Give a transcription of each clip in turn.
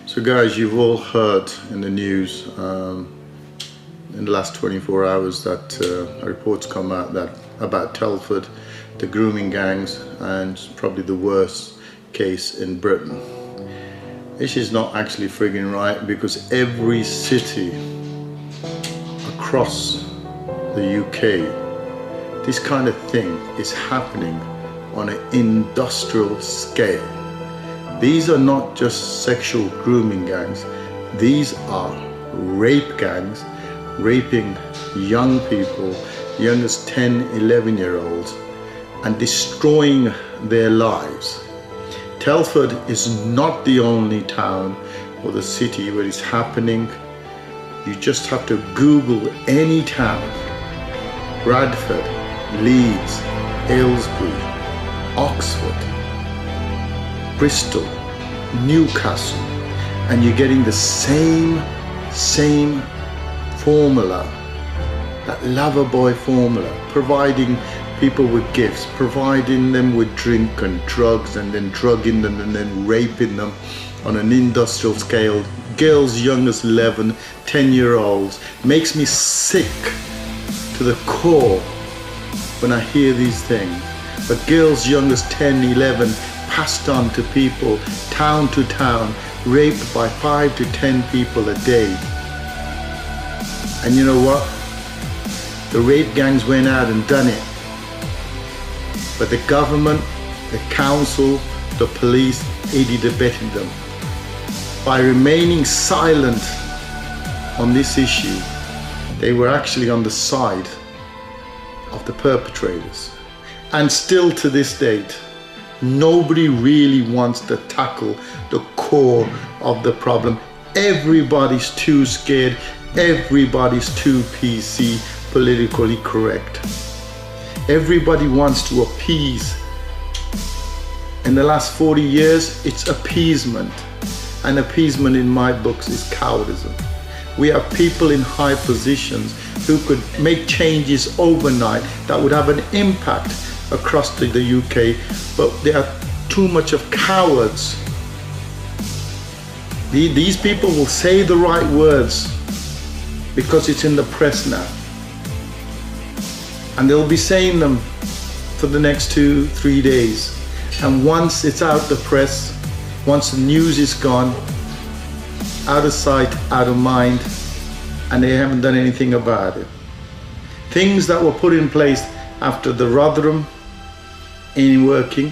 So guys, you've all heard in the news in the last 24 hours that reports come out that about Telford, the grooming gangs, and probably the worst case in Britain. This is not actually frigging right, because every city across the UK, this kind of thing is happening on an industrial scale. These are not just sexual grooming gangs, these are rape gangs, raping young people, young as 10, 11-year-olds, and destroying their lives. Telford is not the only town or the city where it's happening. You just have to Google any town: Bradford, Leeds, Aylesbury, Oxford, Bristol, Newcastle, and you're getting the same formula, that lover boy formula, providing people with gifts, providing them with drink and drugs, and then drugging them and then raping them on an industrial scale. Girls young as 11, 10-year-olds. Makes me sick to the core when I hear these things. But girls young as 10, 11, passed on to people, town to town, raped by 5 to 10 people a day. And you know what? The rape gangs went out and done it. But the government, the council, the police aided and abetted them. By remaining silent on this issue, they were actually on the side of the perpetrators. And still to this date, nobody really wants to tackle the core of the problem. Everybody's too scared, everybody's too PC, politically correct. Everybody wants to appease. In the last 40 years, it's appeasement. And appeasement in my books is cowardice. We have people in high positions who could make changes overnight that would have an impact across the UK, but they are too much of cowards. These people will say the right words because it's in the press now. And they'll be saying them for the next 2-3 days. And once it's out the press, once the news is gone, out of sight, out of mind, and they haven't done anything about it. Things that were put in place after the Rotherham ain't working.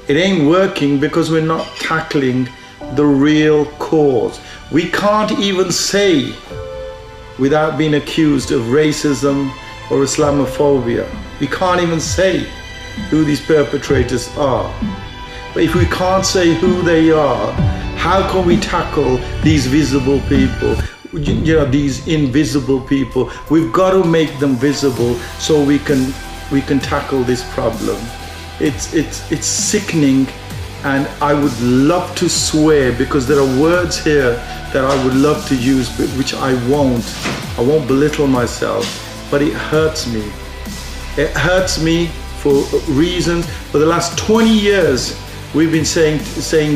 It ain't working because we're not tackling the real cause. We can't even say, without being accused of racism or Islamophobia, we can't even say who these perpetrators are. But if we can't say who they are, how can we tackle these visible people? You know, these invisible people. We've got to make them visible so we can tackle this problem. It's sickening, and I would love to swear, because there are words here that I would love to use, but which I won't. I won't belittle myself. But it hurts me. It hurts me for reasons. For the last 20 years, we've been saying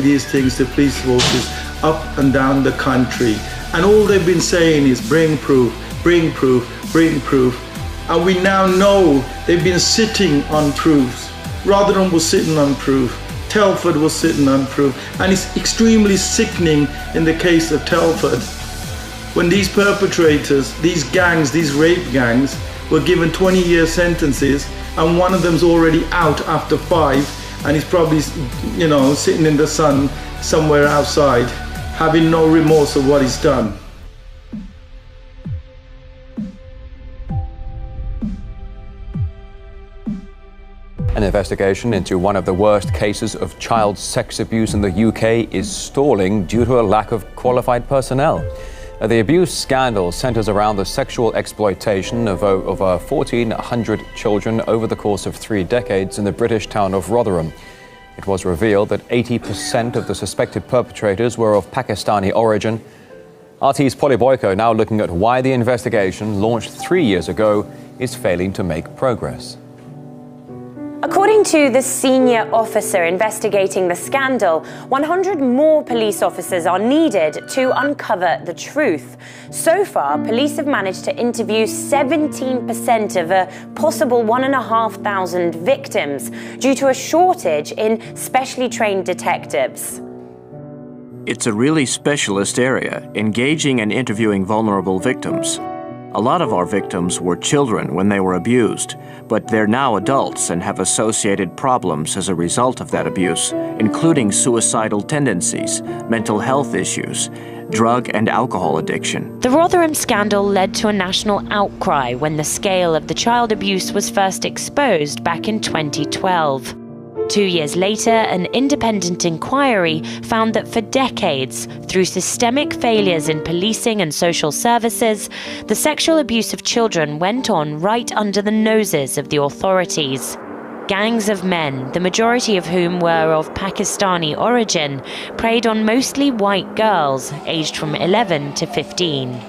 these things to police forces up and down the country. And all they've been saying is bring proof, bring proof, bring proof. And we now know they've been sitting on proofs. Rotherham was sitting on proof. Telford was sitting on proof. And it's extremely sickening in the case of Telford, when these perpetrators, these gangs, these rape gangs, were given 20-year sentences, and one of them's already out after 5, and he's probably, you know, sitting in the sun somewhere outside, having no remorse of what he's done. An investigation into one of the worst cases of child sex abuse in the UK is stalling due to a lack of qualified personnel. The abuse scandal centres around the sexual exploitation of over 1,400 children over the course of 3 decades in the British town of Rotherham. It was revealed that 80% of the suspected perpetrators were of Pakistani origin. RT's Polly Boyko now looking at why the investigation, launched 3 years ago, is failing to make progress. According to the senior officer investigating the scandal, 100 more police officers are needed to uncover the truth. So far, police have managed to interview 17% of a possible 1,500 victims due to a shortage in specially trained detectives. It's a really specialist area, engaging and interviewing vulnerable victims. A lot of our victims were children when they were abused, but they're now adults and have associated problems as a result of that abuse, including suicidal tendencies, mental health issues, drug and alcohol addiction. The Rotherham scandal led to a national outcry when the scale of the child abuse was first exposed back in 2012. 2 years later, an independent inquiry found that for decades, through systemic failures in policing and social services, the sexual abuse of children went on right under the noses of the authorities. Gangs of men, the majority of whom were of Pakistani origin, preyed on mostly white girls aged from 11 to 15.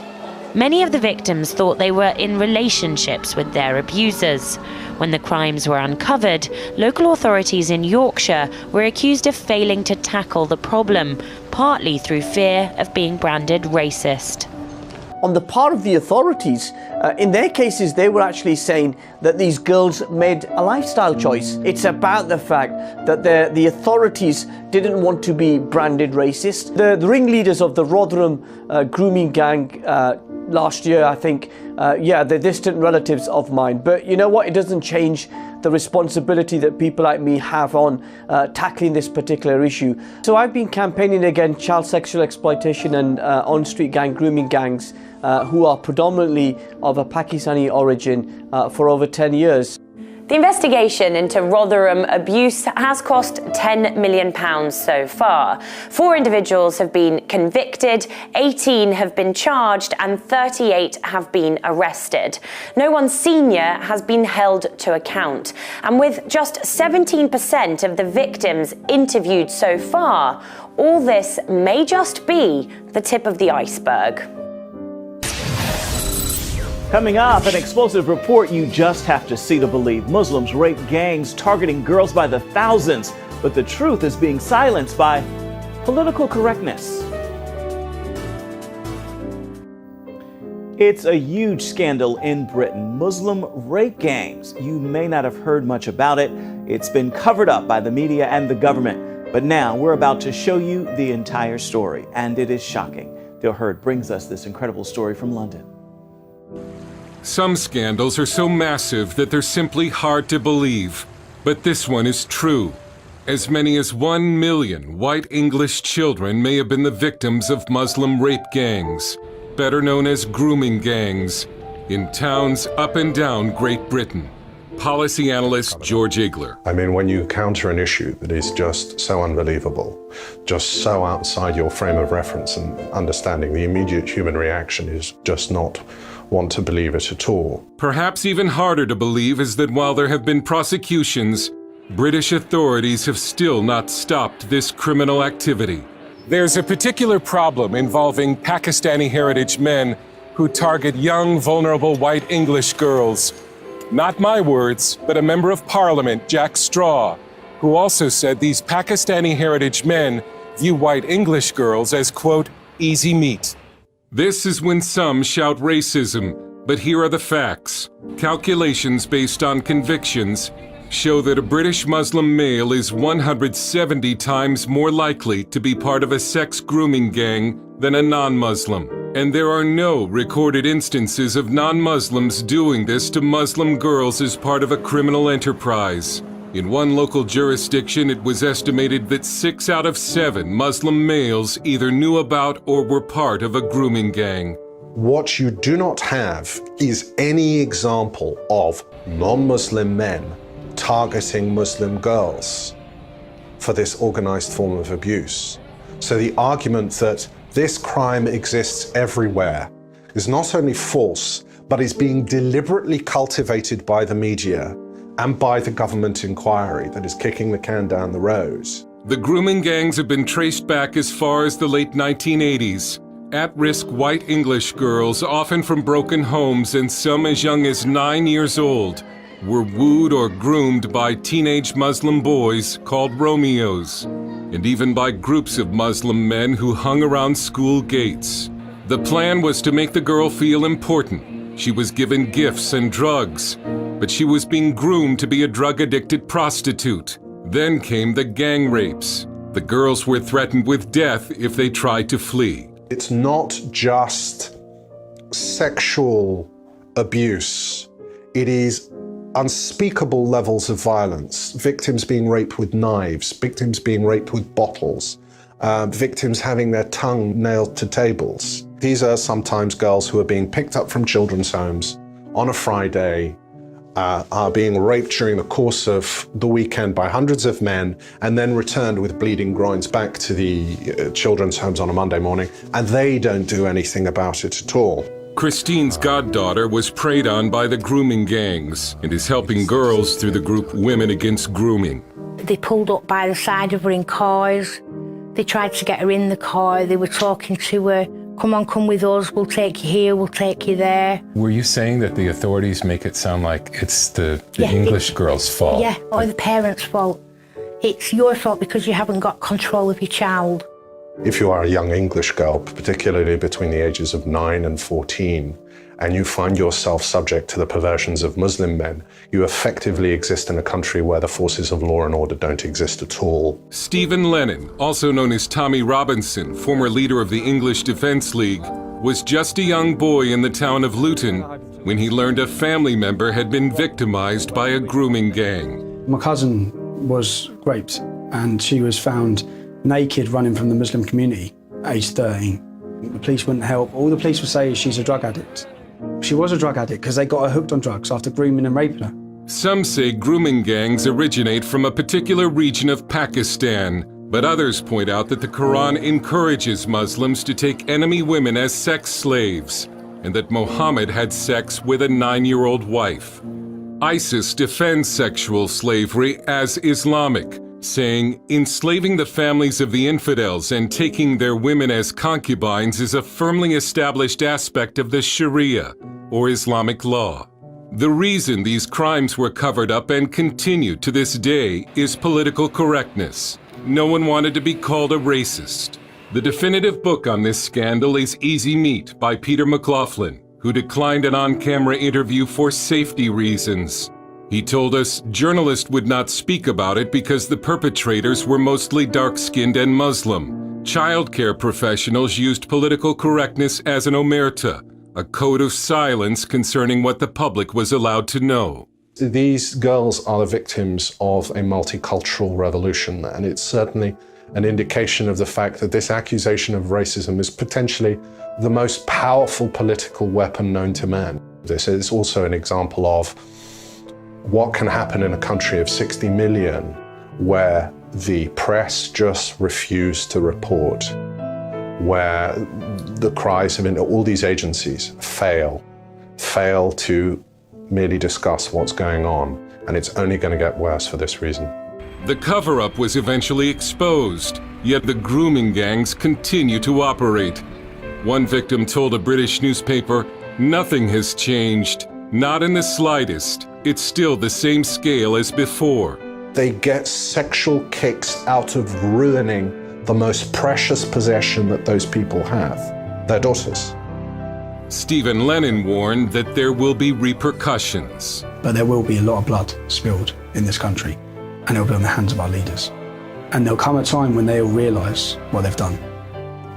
Many of the victims thought they were in relationships with their abusers. When the crimes were uncovered, local authorities in Yorkshire were accused of failing to tackle the problem, partly through fear of being branded racist. On the part of the authorities, in their cases, they were actually saying that these girls made a lifestyle choice. It's about the fact that the authorities didn't want to be branded racist. The ringleaders of the Rotherham grooming gang last year, I think, they're distant relatives of mine. But you know what? It doesn't change the responsibility that people like me have on tackling this particular issue. So I've been campaigning against child sexual exploitation and on-street gang grooming gangs who are predominantly of a Pakistani origin for over 10 years. The investigation into Rotherham abuse has cost £10 million so far. 4 individuals have been convicted, 18 have been charged, and 38 have been arrested. No one senior has been held to account. And with just 17% of the victims interviewed so far, all this may just be the tip of the iceberg. Coming up, an explosive report you just have to see to believe. Muslims rape gangs targeting girls by the thousands, but the truth is being silenced by political correctness. It's a huge scandal in Britain. Muslim rape gangs. You may not have heard much about it. It's been covered up by the media and the government. But now we're about to show you the entire story, and it is shocking. Dale Hurd brings us this incredible story from London. Some scandals are so massive that they're simply hard to believe. But this one is true. As many as 1 million white English children may have been the victims of Muslim rape gangs, better known as grooming gangs, in towns up and down Great Britain. Policy analyst George Igler. I mean, when you counter an issue that is just so unbelievable, just so outside your frame of reference and understanding, the immediate human reaction is just not want to believe it at all. Perhaps even harder to believe is that while there have been prosecutions, British authorities have still not stopped this criminal activity. There's a particular problem involving Pakistani heritage men who target young, vulnerable white English girls. Not my words, but a member of Parliament, Jack Straw, who also said these Pakistani heritage men view white English girls as, quote, easy meat. This is when some shout racism, but here are the facts. Calculations based on convictions show that a British Muslim male is 170 times more likely to be part of a sex grooming gang than a non-Muslim. And there are no recorded instances of non-Muslims doing this to Muslim girls as part of a criminal enterprise. In one local jurisdiction, it was estimated that 6 out of 7 Muslim males either knew about or were part of a grooming gang. What you do not have is any example of non-Muslim men targeting Muslim girls for this organized form of abuse. So the argument that this crime exists everywhere is not only false, but is being deliberately cultivated by the media and by the government inquiry that is kicking the can down the road. The grooming gangs have been traced back as far as the late 1980s. At-risk white English girls, often from broken homes and some as young as 9 years old, were wooed or groomed by teenage Muslim boys called Romeos, and even by groups of Muslim men who hung around school gates. The plan was to make the girl feel important. She was given gifts and drugs, but she was being groomed to be a drug-addicted prostitute. Then came the gang rapes. The girls were threatened with death if they tried to flee. It's not just sexual abuse. It is unspeakable levels of violence. Victims being raped with knives, victims being raped with bottles, victims having their tongue nailed to tables. These are sometimes girls who are being picked up from children's homes on a Friday, are being raped during the course of the weekend by hundreds of men, and then returned with bleeding groins back to the children's homes on a Monday morning, and they don't do anything about it at all. Christine's goddaughter was preyed on by the grooming gangs and is helping girls through the group Women Against Grooming. They pulled up by the side of her in cars. They tried to get her in the car. They were talking to her. Come on, come with us. We'll take you here. We'll take you there. Were you saying that the authorities make it sound like it's the English girl's fault? Yeah, or the parents' fault. It's your fault because you haven't got control of your child. If you are a young English girl, particularly between the ages of 9 and 14, and you find yourself subject to the perversions of Muslim men, you effectively exist in a country where the forces of law and order don't exist at all. Stephen Lennon, also known as Tommy Robinson, former leader of the English Defence League, was just a young boy in the town of Luton when he learned a family member had been victimized by a grooming gang. My cousin was raped and she was found naked running from the Muslim community, aged 13. The police wouldn't help. All the police would say is she's a drug addict. She was a drug addict because they got her hooked on drugs after grooming and raping her. Some say grooming gangs originate from a particular region of Pakistan, but others point out that the Quran encourages Muslims to take enemy women as sex slaves, and that Muhammad had sex with a 9-year-old wife. ISIS defends sexual slavery as Islamic, saying enslaving the families of the infidels and taking their women as concubines is a firmly established aspect of the Sharia, or Islamic law. The reason these crimes were covered up and continue to this day is political correctness. No one wanted to be called a racist. The definitive book on this scandal is Easy Meat by Peter McLaughlin, who declined an on-camera interview for safety reasons. He told us journalists would not speak about it because the perpetrators were mostly dark-skinned and Muslim. Childcare professionals used political correctness as an omerta, a code of silence concerning what the public was allowed to know. These girls are the victims of a multicultural revolution, and it's certainly an indication of the fact that this accusation of racism is potentially the most powerful political weapon known to man. This is also an example of what can happen in a country of 60 million where the press just refuse to report, where the cries of all these agencies fail to merely discuss what's going on, and it's only going to get worse for this reason. The cover-up was eventually exposed, yet the grooming gangs continue to operate. One victim told a British newspaper, "Nothing has changed, not in the slightest. It's still the same scale as before." They get sexual kicks out of ruining the most precious possession that those people have, their daughters. Stephen Lennon warned that there will be repercussions. But there will be a lot of blood spilled in this country, and it'll be on the hands of our leaders. And there'll come a time when they'll realise what they've done,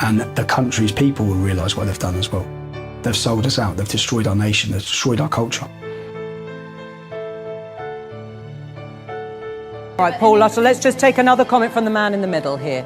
and the country's people will realise what they've done as well. They've sold us out, they've destroyed our nation, they've destroyed our culture. All right, Paula, so let's just take another comment from the man in the middle here.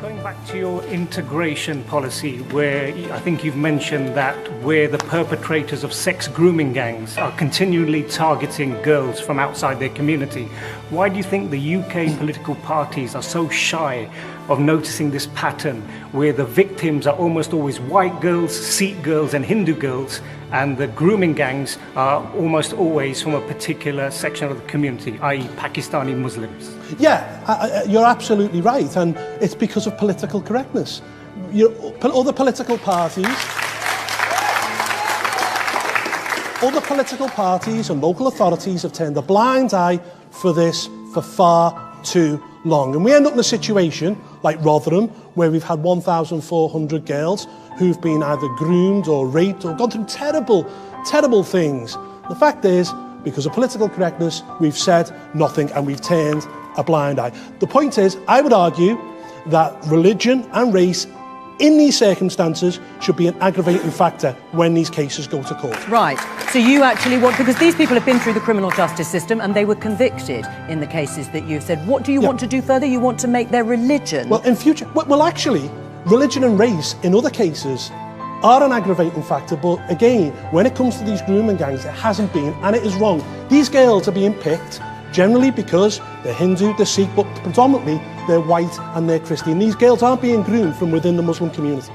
Going back to your integration policy, where I think you've mentioned that where the perpetrators of sex grooming gangs are continually targeting girls from outside their community, why do you think the UK political parties are so shy of noticing this pattern where the victims are almost always white girls, Sikh girls and Hindu girls, and the grooming gangs are almost always from a particular section of the community, i.e. Pakistani Muslims? Yeah, you're absolutely right, and it's because of political correctness. Other political parties other political parties and local authorities have turned a blind eye for this for far too long. And we end up in a situation like Rotherham, where we've had 1,400 girls who've been either groomed or raped or gone through terrible, terrible things. The fact is, because of political correctness, we've said nothing and we've turned a blind eye. The point is, I would argue that religion and race in these circumstances should be an aggravating factor when these cases go to court. Right. So you actually want, because these people have been through the criminal justice system and they were convicted in the cases that you've said. What do you want to do further? You want to make their religion? Well, in future, well, actually, religion and race in other cases are an aggravating factor, but again, when it comes to these grooming gangs, it hasn't been, and it is wrong. These girls are being picked generally because they're Hindu, they're Sikh, but predominantly they're white and they're Christian. These girls aren't being groomed from within the Muslim community.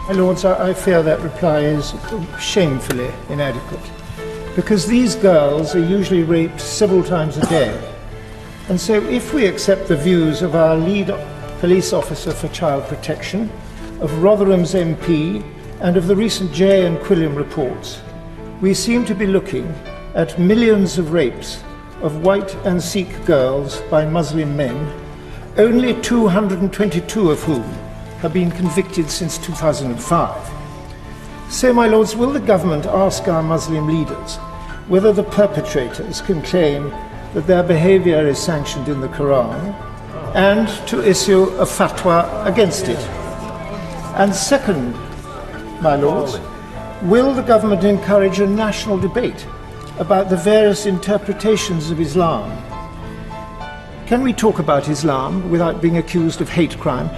My Lords, I fear that reply is shamefully inadequate, because these girls are usually raped several times a day. And so if we accept the views of our lead police officer for child protection, of Rotherham's MP, and of the recent Jay and Quilliam reports, we seem to be looking at millions of rapes of white and Sikh girls by Muslim men, only 222 of whom have been convicted since 2005. So, my Lords, will the government ask our Muslim leaders whether the perpetrators can claim that their behaviour is sanctioned in the Quran, and to issue a fatwa against it? And second, my Lords, will the government encourage a national debate about the various interpretations of Islam? Can we talk about Islam without being accused of hate crime?